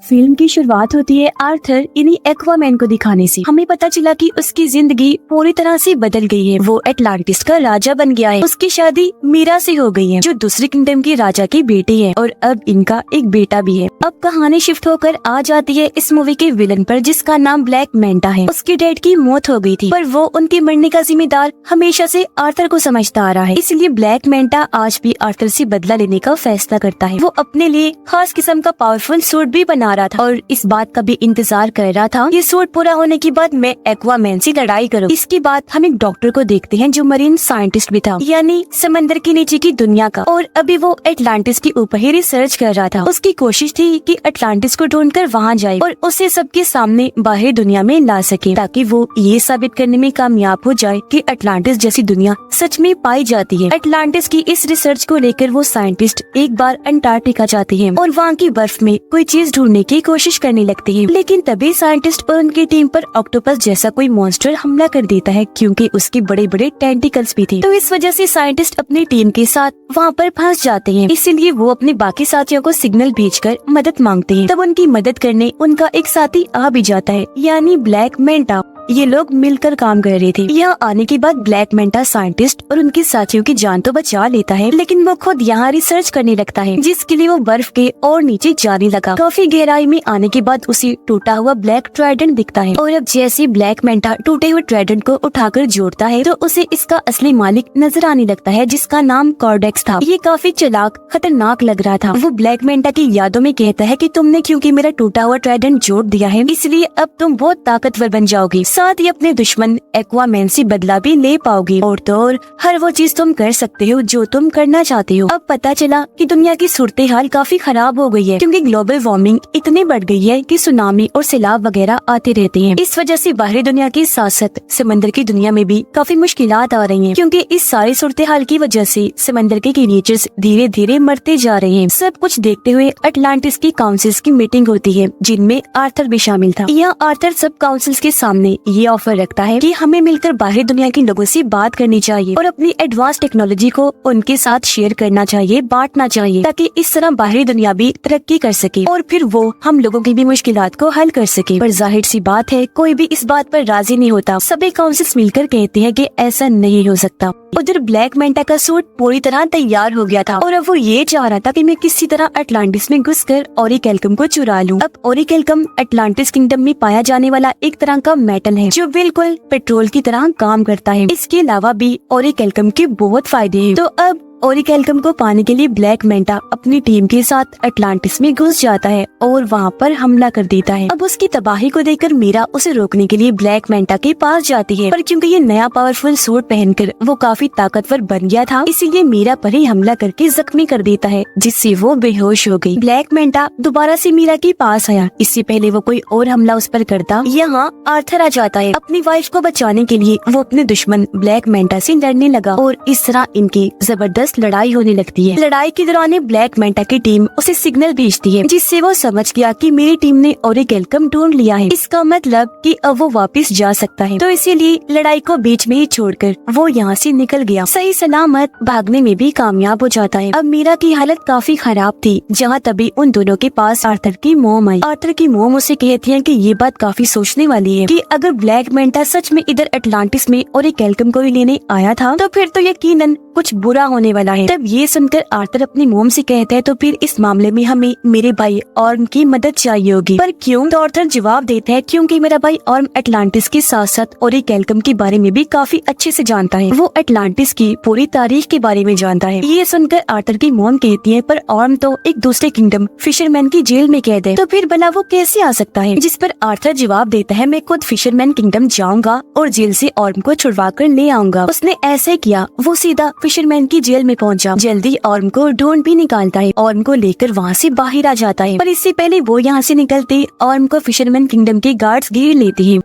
Film की शुरुआत होती है आर्थर इन्हीं एक्वामैन को दिखाने से। हमें पता चला कि उसकी जिंदगी पूरी तरह से बदल गई है। वो एटलांटिस का राजा बन गया है। उसकी शादी मीरा से हो गई है, जो दूसरे किंगडम के राजा की बेटी है, और अब इनका एक बेटा भी है। अब कहानी शिफ्ट होकर आ जाती है इस मूवी के विलन पर, जिसका नाम ब्लैक मैंटा है। उसके डैड की मौत हो गई थी, पर वो उनके मरने का जिम्मेदार हमेशा से आर्थर को समझता आ रहा है। इसलिए ब्लैक मैंटा आज भी आर्थर से बदला लेने का फैसला करता है। वो अपने लिए खास किस्म का पावरफुल सूट भी बना रहा था और इस बात का भी इंतजार कर रहा था, ये सूट पूरा होने के बाद मैं एक्वामैन से लड़ाई करूँ। इसके बाद हम एक डॉक्टर को देखते हैं जो मरीन साइंटिस्ट भी था, यानी समंदर के नीचे की दुनिया का, और अभी वो एटलांटिस के ऊपर ही रिसर्च कर रहा था। उसकी कोशिश थी कि एटलांटिस को ढूंढकर वहाँ जाए और उसे सबके सामने बाहर दुनिया में ला सके, ताकि वो ये साबित करने में कामयाब हो जाए कि एटलांटिस जैसी दुनिया सच में पाई जाती है। एटलांटिस की इस रिसर्च को लेकर वो साइंटिस्ट एक बार अंटार्कटिका जाते हैं और वहाँ की बर्फ में कोई चीज ढूंढने की कोशिश करने लगते हैं। लेकिन तभी साइंटिस्ट और उनकी टीम पर ऑक्टोपस जैसा कोई मॉन्स्टर हमला कर देता है, क्योंकि उसके बड़े बड़े टेंटिकल्स भी थे। तो इस वजह से साइंटिस्ट अपनी टीम के साथ वहाँ पर फंस जाते हैं। इसीलिए वो अपने बाकी साथियों को सिग्नल भेजकर मदद मांगते हैं। तब उनकी मदद करने उनका एक साथी आ भी जाता है, यानी ब्लैक मैंटा। ये लोग मिलकर काम कर रहे थे। यहाँ आने के बाद ब्लैक मैंटा साइंटिस्ट और उनके साथियों की जान तो बचा लेता है, लेकिन वो खुद यहाँ रिसर्च करने लगता है, जिसके लिए वो बर्फ के और नीचे जाने लगा। काफी गहराई में आने के बाद उसे टूटा हुआ ब्लैक ट्राइडेंट दिखता है, और अब जैसे ब्लैक मैंटा टूटे हुए ट्राइडेंट को उठाकर जोड़ता है तो उसे इसका असली मालिक नजर आने लगता है, जिसका नाम कॉर्डेक्स था। ये काफी चालाक खतरनाक लग रहा था। वो ब्लैक मैंटा की यादों में कहता है कि तुमने क्योंकि मेरा टूटा हुआ ट्राइडेंट जोड़ दिया है, इसलिए अब तुम बहुत ताकतवर बन जाओगी, साथ ही अपने दुश्मन एक्वामैन से बदला भी ले पाओगे, और तो और हर वो चीज तुम कर सकते हो जो तुम करना चाहते हो। अब पता चला कि दुनिया की सूरत हाल काफी खराब हो गई है, क्योंकि ग्लोबल वार्मिंग इतनी बढ़ गई है कि सुनामी और सैलाब वगैरह आते रहते हैं। इस वजह से बाहरी दुनिया के साथ साथ समंदर की दुनिया में भी काफी मुश्किलात आ रही हैं, क्योंकि इस सारी सूरत हाल की वजह से समंदर के क्रिएचर्स धीरे धीरे मरते जा रहे हैं। सब कुछ देखते हुए अटलांटिस की काउंसिल्स की मीटिंग होती है, जिनमें आर्थर भी शामिल था। यहाँ आर्थर सब काउंसिल्स के सामने ये ऑफर रखता है कि हमें मिलकर बाहरी दुनिया के लोगों से बात करनी चाहिए और अपनी एडवांस टेक्नोलॉजी को उनके साथ शेयर करना चाहिए, बांटना चाहिए, ताकि इस तरह बाहरी दुनिया भी तरक्की कर सके और फिर वो हम लोगों की भी मुश्किलात को हल कर सके। पर जाहिर सी बात है, कोई भी इस बात पर राजी नहीं होता। सभी काउंसिल्स मिलकर कहते हैं कि ऐसा नहीं हो सकता। उधर ब्लैक मैंटा का सूट पूरी तरह तैयार हो गया था और अब वो ये चाह रहा था कि मैं किसी तरह अटलांटिस में घुसकर ओरिकेल्कम को चुरा लूं। अब ओरिकेल्कम अटलांटिस किंगडम में पाया जाने वाला एक तरह का मेटल है, जो बिल्कुल पेट्रोल की तरह काम करता है। इसके अलावा भी ओरिकेल्कम के बहुत फायदे हैं। तो अब ओरिकेल्कम को पाने के लिए ब्लैक मैंटा अपनी टीम के साथ अटलांटिस में घुस जाता है और वहाँ पर हमला कर देता है। अब उसकी तबाही को देखकर मीरा उसे रोकने के लिए ब्लैक मैंटा के पास जाती है, पर क्योंकि ये नया पावरफुल सूट पहनकर वो काफी ताकतवर बन गया था, इसीलिए मीरा पर ही हमला करके जख्मी कर देता है, जिससे वो बेहोश हो गई। ब्लैक मैंटा दोबारा से मीरा के पास आया। इससे पहले वो कोई और हमला उस पर करता, यहाँ आर्थर आ जाता है। अपनी वाइफ को बचाने के लिए वो अपने दुश्मन ब्लैक मैंटा से लड़ने लगा और इस तरह इनकी जबरदस्त लड़ाई होने लगती है। लड़ाई के दौरान ब्लैक मैंटा की टीम उसे सिग्नल भेजती है, जिससे वो समझ गया कि मेरी टीम ने ओरिकेल्कम ढूंढ लिया है। इसका मतलब कि अब वो वापस जा सकता है। तो इसीलिए लड़ाई को बीच में ही छोड़कर वो यहाँ से निकल गया। सही सलामत भागने में भी कामयाब हो जाता है। अब मीरा की हालत काफी खराब थी, जहाँ तभी उन दोनों के पास आर्थर की मोम आई। आर्थर की मोम उसे कहती है कि ये बात काफी सोचने वाली है कि अगर ब्लैक मैंटा सच में इधर अटलांटिस में ओरिकेल्कम को लेने आया था, तो फिर तो यकीनन कुछ बुरा होने वाला है। तब ये सुनकर आर्थर अपनी मोम से कहता है, तो फिर इस मामले में हमें मेरे भाई ऑर्म की मदद चाहिए होगी। पर क्यों? तो आर्थर जवाब देता है, क्योंकि मेरा भाई ऑर्म अटलांटिस के साथ साथ ओरिकेल्कम के बारे में भी काफी अच्छे से जानता है। वो अटलांटिस की पूरी तारीख के बारे में जानता है। ये सुनकर आर्थर की मोम कहती है, पर ऑर्म तो एक दूसरे किंगडम फिशरमैन की जेल में कैद है, तो फिर भला वो कैसे आ सकता है? जिस पर आर्थर जवाब देता है, मैं खुद फिशरमैन किंगडम जाऊंगा और जेल से ऑर्म को छुड़वा कर ले आऊंगा। उसने ऐसे किया। वो सीधा फिशरमैन की जेल में पहुंचा। जल्दी ऑर्म को ढूंढ भी निकालता है। ऑर्म को लेकर वहाँ से बाहर आ जाता है, पर इससे पहले वो यहाँ से निकलते ऑर्म को फिशरमैन किंगडम के गार्ड्स घेर लेते हैं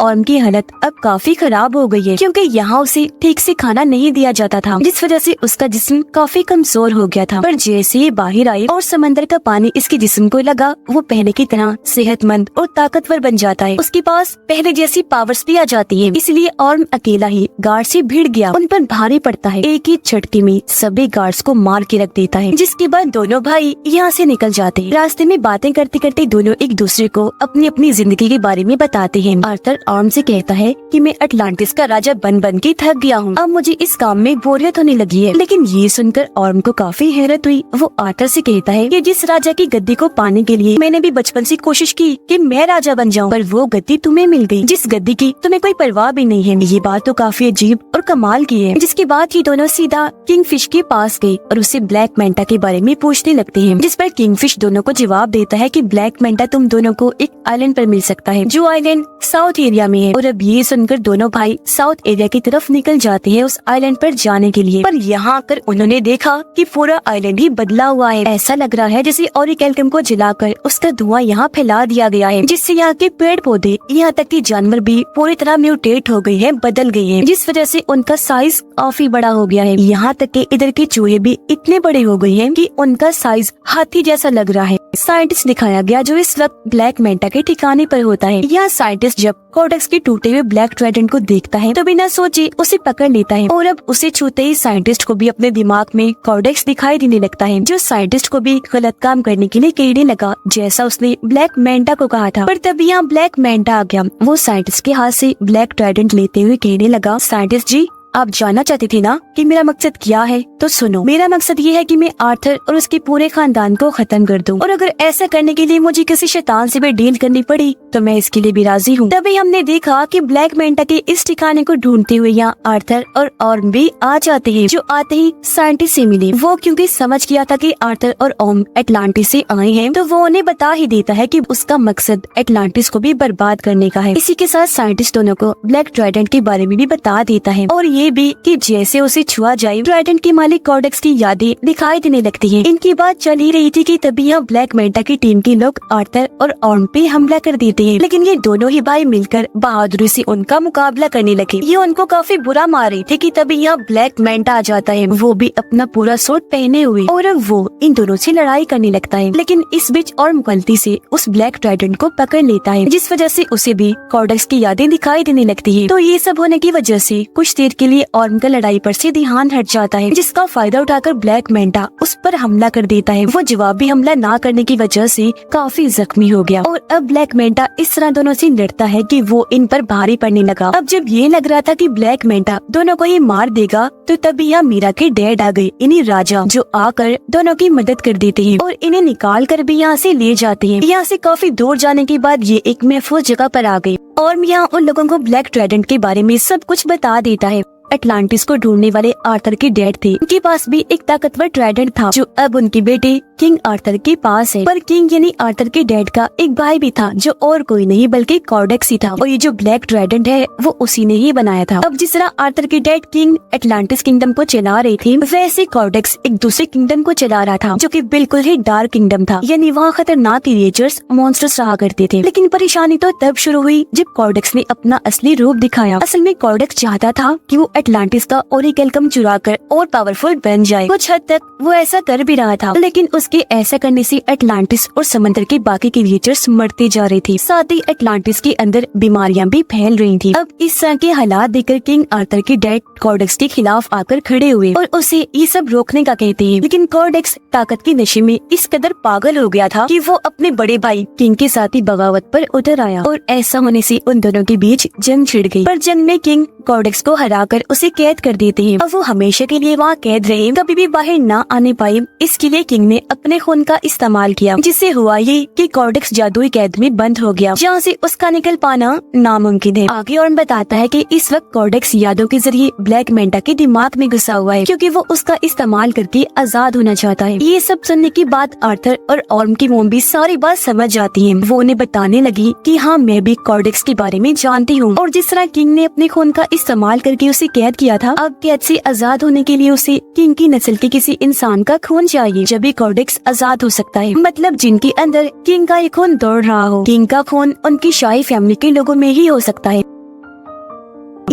ऑर्म की हालत अब काफी खराब हो गई है, क्योंकि यहाँ उसे ठीक से खाना नहीं दिया जाता था, जिस वजह से उसका जिस्म काफी कमजोर हो गया था। पर जैसे ये बाहर आई और समंदर का पानी इसके जिस्म को लगा, वो पहले की तरह सेहतमंद और ताकतवर बन जाता है। उसके पास पहले जैसी पावर्स भी आ जाती है। इसलिए ऑर्म अकेला ही गार्ड से भिड़ गया, उन पर भारी पड़ता है। एक ही झटके में सभी गार्ड्स को मार के रख देता है, जिसके बाद दोनों भाई यहाँ से निकल जाते हैं। रास्ते में बातें करते करते दोनों एक दूसरे को अपनी अपनी जिंदगी के बारे में बताते हैं। आर्थर ऑर्म से कहता है कि मैं अटलांटिस का राजा बन बन के थक गया हूँ, अब मुझे इस काम में बोरियत होने लगी है। लेकिन ये सुनकर ऑर्म को काफी हैरत हुई। वो आर्थर से कहता है कि जिस राजा की गद्दी को पाने के लिए मैंने भी बचपन से कोशिश की कि मैं राजा बन जाऊं, पर वो गद्दी तुम्हें मिल गई, जिस गद्दी की तुम्हें कोई परवाह भी नहीं है। ये बात तो काफी अजीब और कमाल की है। जिसके बाद ये दोनों सीधा किंगफिश के पास गए और उससे ब्लैक मेंटा के बारे में पूछने लगते हैं, जिस पर किंगफिश दोनों को जवाब देता है कि ब्लैक मेंटा तुम दोनों को एक आइलैंड पर मिल सकता है, जो आइलैंड साउथ एरिया में है। और अब ये सुनकर दोनों भाई साउथ एरिया की तरफ निकल जाते हैं उस आइलैंड पर जाने के लिए। पर यहाँ आकर उन्होंने देखा कि पूरा आइलैंड ही बदला हुआ है। ऐसा लग रहा है जैसे ओरिकेल्कम को जलाकर उसका धुआं यहाँ फैला दिया गया है, जिससे यहाँ के पेड़ पौधे, यहाँ तक कि जानवर भी पूरी तरह म्यूटेट हो गए हैं, बदल गए हैं, जिस वजह से उनका साइज काफी बड़ा हो गया है। यहाँ तक कि इधर के चूहे भी इतने बड़े हो गए हैं कि उनका साइज हाथी जैसा लग रहा है। साइंटिस्ट दिखाया गया जो इस वक्त ब्लैक मेंटा के ठिकाने पर होता है। यह साइंटिस्ट जब कोडेक्स के टूटे हुए ब्लैक ट्राइडेंट को देखता है तो बिना सोचे उसे पकड़ लेता है, और अब उसे छूते ही साइंटिस्ट को भी अपने दिमाग में कोडेक्स दिखाई देने लगता है, जो साइंटिस्ट को भी गलत काम करने के लिए कहने लगा, जैसा उसने ब्लैक मेंटा को कहा था। पर तभी यहाँ ब्लैक मेंटा आ गया। वो साइंटिस्ट के हाथ से ब्लैक ट्राइडेंट लेते हुए कहने लगा, साइंटिस्ट जी, आप जानना चाहती थी ना कि मेरा मकसद क्या है, तो सुनो। मेरा मकसद ये है कि मैं आर्थर और उसके पूरे खानदान को खत्म कर दूं, और अगर ऐसा करने के लिए मुझे किसी शैतान से भी डील करनी पड़ी तो मैं इसके लिए भी राजी हूँ। तभी हमने देखा कि ब्लैक मेंटा के इस ठिकाने को ढूंढते हुए यहाँ आर्थर और ऑर्म भी आ जाते हैं, जो आते ही साइंटिस्ट से मिले। वो क्योंकि समझ गया था कि आर्थर और ऑर्म अटलांटिस से आए हैं, तो वो उन्हें बता ही देता है कि उसका मकसद अटलांटिस को भी बर्बाद करने का है। इसी के साथ साइंटिस्ट दोनों को ब्लैक ट्राइडेंट के बारे में भी बता देता है, और ये भी कि जैसे उसे छुआ जाए ट्राइडेंट के मालिक कोडेक्स की यादें दिखाई देने लगती हैं। इनकी बात चल ही रही थी कि तभी यहाँ ब्लैक मेंटा की टीम के लोग आर्थर और ऑर्म पे हमला कर देते हैं। लेकिन ये दोनों ही भाई मिलकर बहादुरी से उनका मुकाबला करने लगे। ये उनको काफी बुरा मार रही थे कि तभी यहाँ ब्लैक मेंटा आ जाता है, वो भी अपना पूरा सूट पहने हुए, और अब वो इन दोनों से लड़ाई करने लगता है। लेकिन इस बीच ऑर्म गलती से उस ब्लैक ट्राइडेंट को पकड़ लेता है, जिस वजह से उसे भी कोडेक्स की यादें दिखाई देने लगती है। तो ये सब होने की वजह से कुछ देर के लिए ऑर्म का लड़ाई पर से ध्यान हट जाता है, जिसका फायदा उठाकर ब्लैक मेंटा उस पर हमला कर देता है। वो जवाबी हमला ना करने की वजह से काफी जख्मी हो गया, और अब ब्लैक मेंटा इस तरह दोनों से लड़ता है कि वो इन पर भारी पड़ने लगा। अब जब ये लग रहा था कि ब्लैक मेंटा दोनों को ही मार देगा, तो तभी यहाँ मीरा के डैड आ गए, इन्हीं राजा, जो आकर दोनों की मदद कर देते हैं और इन्हें निकाल कर भी यहाँ से ले जाते हैं। यहाँ से काफी दूर जाने के बाद ये एक महफूज जगह पर आ गए, और यहाँ उन लोगों को ब्लैक ट्राइडेंट के बारे में सब कुछ बता देता है। अटलांटिस को ढूंढने वाले आर्थर के डैड थे, उनके पास भी एक ताकतवर ट्राइडेंट था, जो अब उनके बेटे किंग आर्थर के पास है। पर किंग यानी आर्थर के डैड का एक भाई भी था, जो और कोई नहीं बल्कि कोडेक्स ही था, और ये जो ब्लैक ट्राइडेंट है वो उसी ने ही बनाया था। अब जिस तरह आर्थर के डैड किंग अटलांटिस किंगडम को चला रहे थे, वैसे कोडेक्स एक दूसरे किंगडम को चला रहा था, जो कि बिल्कुल ही डार्क किंगडम था, यानी वहाँ खतरनाक क्रिएचर्स, मॉन्स्टर्स रहा करते थे। लेकिन परेशानी तो तब शुरू हुई जब कोडेक्स ने अपना असली रूप दिखाया। असल में कोडेक्स चाहता था कि वो अटलांटिस का ओरिकेल्कम चुराकर और पावरफुल बन जाए। कुछ हद तक वो ऐसा कर भी रहा था, लेकिन उसके ऐसा करने से अटलांटिस और समंदर के बाकी क्रिएचर्स मरते जा रहे थे। साथ ही अटलांटिस के अंदर बीमारियां भी फैल रही थी। अब इस तरह के हालात देखकर किंग आर्थर के डैड कोडेक्स के खिलाफ आकर खड़े हुए और उसे ये सब रोकने का कहते हैं। लेकिन कोडेक्स ताकत के नशे में इस कदर पागल हो गया था कि वो अपने बड़े भाई किंग के साथ ही बगावत पर उतर आया, और ऐसा होने से उन दोनों के बीच जंग छिड़ गई। पर जंग में किंग कोडेक्स को हराकर उसे कैद कर देते हैं। अब वो हमेशा के लिए वहाँ कैद रहे, कभी भी बाहर ना आने पाए। इसके लिए किंग ने अपने खून का इस्तेमाल किया, जिससे हुआ ये कि कोडेक्स जादुई कैद में बंद हो गया, जहाँ से उसका निकल पाना नामुमकिन है। आगे और बताता है कि इस वक्त कोडेक्स यादों के जरिए ब्लैक मेंटा के दिमाग में घुसा हुआ है, क्योंकि वो उसका इस्तेमाल करके आजाद होना चाहता है। ये सब सुनने के बाद आर्थर और ऑर्म की मोम भी सारी बात समझ जाती है। वो उन्हें बताने लगी कि हाँ, मैं भी कोडेक्स के बारे में जानती हूँ, और जिस तरह किंग ने अपने खून का इस्तेमाल करके उसे कैद किया था, अब कैद से आजाद होने के लिए उसे किंग की नस्ल के किसी इंसान का खून चाहिए, जब भी कोडेक्स आजाद हो सकता है। मतलब जिनके अंदर किंग का एक खून दौड़ रहा हो। किंग का खून उनकी शाही फैमिली के लोगों में ही हो सकता है।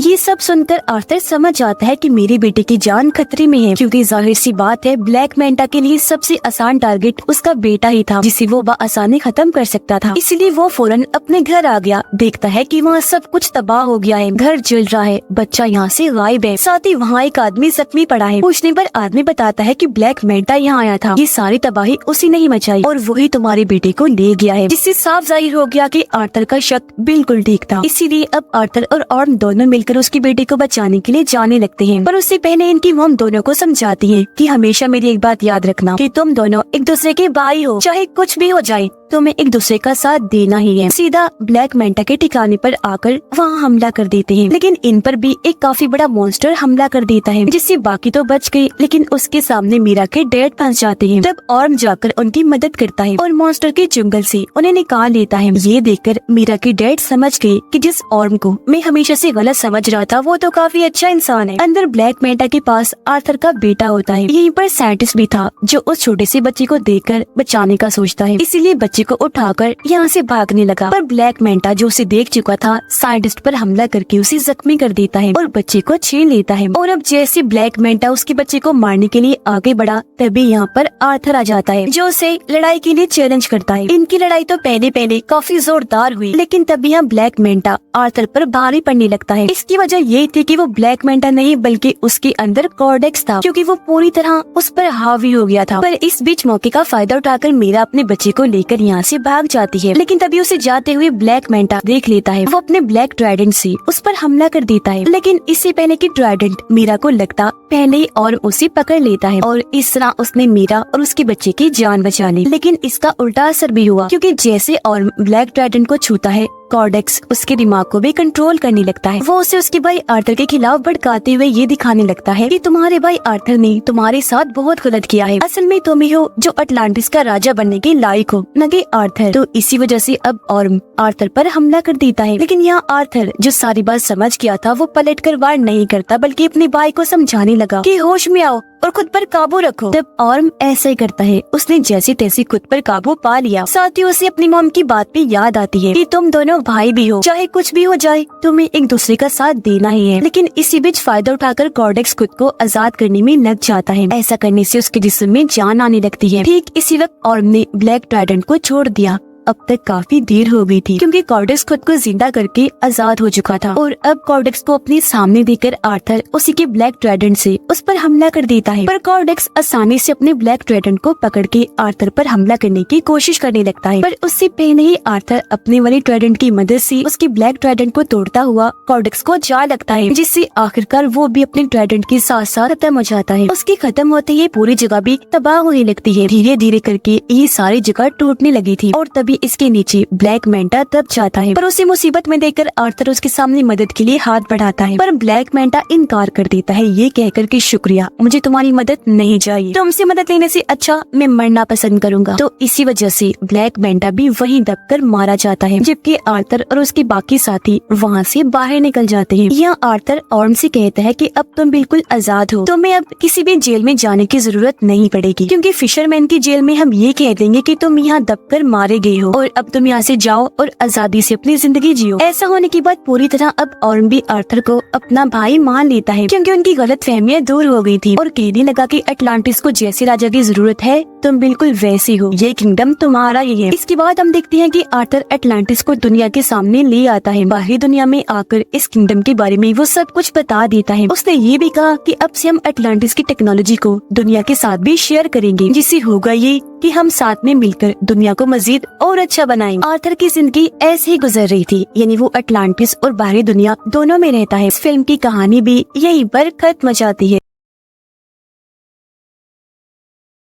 ये सब सुनकर आर्थर समझ जाता है कि मेरे बेटे की जान खतरे में है, क्योंकि जाहिर सी बात है ब्लैक मेंटा के लिए सबसे आसान टारगेट उसका बेटा ही था, जिसे वो आसानी खत्म कर सकता था। इसलिए वो फौरन अपने घर आ गया। देखता है कि वहाँ सब कुछ तबाह हो गया है, घर जल रहा है, बच्चा यहाँ से गायब है, साथ ही वहाँ एक आदमी जख्मी पड़ा है। पूछने पर आदमी बताता है कि ब्लैक मेंटा यहाँ आया था, ये सारी तबाही उसी ने ही मचाई और वही तुम्हारे बेटे को ले गया है, जिससे साफ जाहिर हो गया कि आर्थर का शक बिल्कुल ठीक था। इसीलिए अब आर्थर और ऑर्म दोनों मिलकर उसके बेटे को बचाने के लिए जाने लगते हैं। पर उससे पहले इनकी मॉम दोनों को समझाती है कि हमेशा मेरी एक बात याद रखना कि तुम दोनों एक दूसरे के भाई हो, चाहे कुछ भी हो जाए तुम्हें एक दूसरे का साथ देना ही है। सीधा ब्लैक मेंटा के ठिकाने पर आकर वहाँ हमला कर देते हैं, लेकिन इन पर भी एक काफी बड़ा मॉन्स्टर हमला कर देता है, जिससे बाकी तो बच गए, लेकिन उसके सामने मीरा के डैड फंस जाते हैं। तब ऑर्म जाकर उनकी मदद करता है और मॉन्स्टर के जंगल से उन्हें निकाल लेता है। ये देखकर मीरा के डैड समझ गए कि जिस ऑर्म को मैं हमेशा से गलत समझ रहा था वो तो काफी अच्छा इंसान है। अंदर ब्लैक मेंटा के पास आर्थर का बेटा होता है। यहीं पर साइंटिस्ट भी था जो उस छोटे से बच्चे को देखकर बचाने का सोचता है, इसीलिए बच्चे को उठाकर यहाँ से भागने लगा। पर ब्लैक मेंटा जो उसे देख चुका था साइंटिस्ट पर हमला करके उसे जख्मी कर देता है और बच्चे को छीन लेता है। और अब जैसे ब्लैक मेंटा उसके बच्चे को मारने के लिए आगे बढ़ा, तभी यहाँ पर आर्थर आ जाता है जो उसे लड़ाई के लिए चैलेंज करता है। इनकी लड़ाई तो पहले काफी जोरदार हुई, लेकिन तभी यहाँ ब्लैक मेंटा आर्थर पर भारी पड़ने लगता है। इसकी वजह ये थी कि वो ब्लैक मेंटा नहीं बल्कि उसके अंदर कॉर्डेक्स था, क्योंकि वो पूरी तरह उस पर हावी हो गया था। पर इस बीच मौके का फायदा उठाकर मीरा अपने बच्चे को लेकर यहाँ से भाग जाती है, लेकिन तभी उसे जाते हुए ब्लैक मेंटा देख लेता है। वो अपने ब्लैक ट्राइडेंट से उस पर हमला कर देता है, लेकिन इससे पहले कि ट्राइडेंट मीरा को लगता पहले ही और उसे पकड़ लेता है और इस तरह उसने मीरा और उसके बच्चे की जान बचा ली। लेकिन इसका उल्टा असर भी हुआ, क्योंकि जैसे और ब्लैक ट्राइडेंट को छूता है कॉर्डेक्स उसके दिमाग को भी कंट्रोल करने लगता है। वो उसे उसके भाई आर्थर के खिलाफ भड़काते हुए ये दिखाने लगता है कि तुम्हारे भाई आर्थर ने तुम्हारे साथ बहुत गलत किया है, असल में तुम ही हो जो अटलांटिस का राजा बनने के लायक हो, न कि आर्थर। तो इसी वजह से अब ऑर्म आर्थर पर हमला कर देता है। लेकिन यहाँ आर्थर जो सारी बात समझ गया था वो पलट कर वार नहीं करता, बल्कि अपने भाई को समझाने लगा कि होश में आओ और खुद पर काबू रखो। तब ऑर्म ऐसा ही करता है, उसने जैसे तैसे खुद पर काबू पा लिया। साथ ही उसे अपनी मॉम की बात भी याद आती है कि तुम दोनों भाई भी हो, चाहे कुछ भी हो जाए तुम्हें एक दूसरे का साथ देना ही है। लेकिन इसी बीच फायदा उठाकर कॉर्डेक्स खुद को आजाद करने में लग जाता है। ऐसा करने से उसके जिस्म में जान आने लगती है। ठीक इसी वक्त ऑर्म ने ब्लैक ट्राइडेंट को छोड़ दिया। अब तक काफी देर हो गई थी, क्योंकि कॉर्डेक्स खुद को जिंदा करके आजाद हो चुका था। और अब कॉर्डेक्स को अपने सामने देखकर आर्थर उसी के ब्लैक ट्राइडेंट से उस पर हमला कर देता है। पर कॉर्डेक्स आसानी से अपने ब्लैक ट्राइडेंट को पकड़ के आर्थर पर हमला करने की कोशिश करने लगता है। पर उससे पहले ही आर्थर अपने वाले ट्राइडेंट की मदद से उसके ब्लैक ट्राइडेंट को तोड़ता हुआ कॉर्डेक्स को जा लगता है, जिससे आखिरकार वो भी अपने ट्राइडेंट के साथ साथ खत्म हो जाता है। उसके खत्म होते ही पूरी जगह भी तबाह होने लगती है। धीरे धीरे करके ये सारी जगह टूटने लगी थी और तभी इसके नीचे ब्लैक मेंटा दब जाता है। पर उसे मुसीबत में देखकर आर्थर उसके सामने मदद के लिए हाथ बढ़ाता है, पर ब्लैक मेंटा इनकार कर देता है, ये कहकर कि शुक्रिया, मुझे तुम्हारी मदद नहीं चाहिए, तुमसे मदद लेने से अच्छा मैं मरना पसंद करूंगा। तो इसी वजह से ब्लैक मेंटा भी वहीं दबकर मारा जाता है, जबकि आर्थर और उसके बाकी साथी वहाँ से बाहर निकल जाते हैं। यहाँ आर्थर ऑर्म से कहता है कि अब तुम बिल्कुल आजाद हो, तुम्हें अब किसी भी जेल में जाने की जरूरत नहीं पड़ेगी, क्योंकि फिशरमैन की जेल में हम ये कह देंगे कि तुम यहाँ दबकर मारे गए हो और अब तुम यहाँ से जाओ और आजादी से अपनी जिंदगी जियो। ऐसा होने के बाद पूरी तरह अब ऑर्म भी आर्थर को अपना भाई मान लेता है, क्योंकि उनकी गलत फहमियाँ दूर हो गई थी और कहने लगा कि अटलांटिस को जैसे राजा की जरूरत है तुम बिल्कुल वैसे हो, ये किंगडम तुम्हारा ही है। इसके बाद हम देखते हैं कि आर्थर अटलांटिस को दुनिया के सामने ले आता है। बाहरी दुनिया में आकर इस किंगडम के बारे में वो सब कुछ बता देता है। उसने ये भी कहा कि अब से हम अटलांटिस की टेक्नोलॉजी को दुनिया के साथ भी शेयर करेंगे, जिससे होगा ये कि हम साथ में मिलकर दुनिया को मजीद और अच्छा बनाएंगे। आर्थर की जिंदगी ऐसे ही गुजर रही थी, यानी वो अटलांटिस और बाहरी दुनिया दोनों में रहता है। इस फिल्म की कहानी भी यहीं पर खत्म हो जाती है।